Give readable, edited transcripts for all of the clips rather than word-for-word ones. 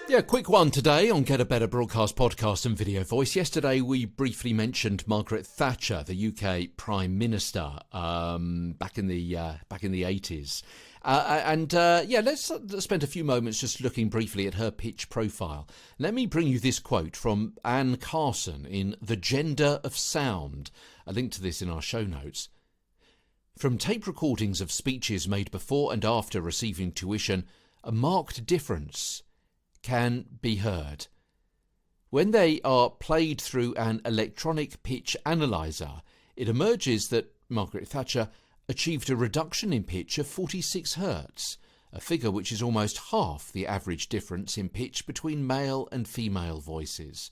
Yeah, quick one today on Get a Better Broadcast Podcast and Video Voice. Yesterday we briefly mentioned Margaret Thatcher, the UK Prime Minister, back in the 80s. Let's spend a few moments just looking briefly at her pitch profile. Let me bring you this quote from Carson in The Gender of Sound. A link to this in our show notes. From tape recordings of speeches made before and after receiving tuition, a marked difference can be heard. When they are played through an electronic pitch analyser, it emerges that Margaret Thatcher achieved a reduction in pitch of 46 Hz, a figure which is almost half the average difference in pitch between male and female voices.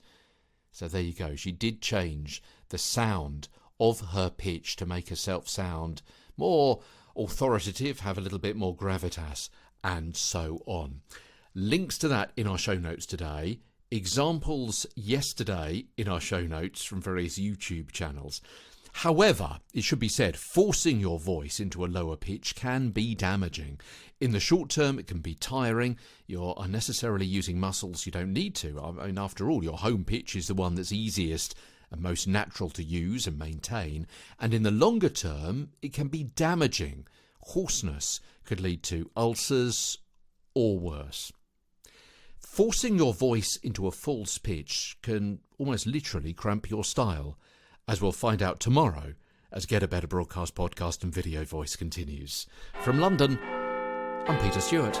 So there you go, she did change the sound of her pitch to make herself sound more authoritative, have a little bit more gravitas, and so on. Links to that in our show notes today. Examples yesterday in our show notes from various YouTube channels. However, it should be said, forcing your voice into a lower pitch can be damaging. In the short term, it can be tiring. You're unnecessarily using muscles you don't need to. I mean, after all, your home pitch is the one that's easiest and most natural to use and maintain. And in the longer term, it can be damaging. Hoarseness could lead to ulcers or worse. Forcing your voice into a false pitch can almost literally cramp your style, as we'll find out tomorrow as Get a Better Broadcast Podcast and Video Voice continues. From London, I'm Peter Stewart.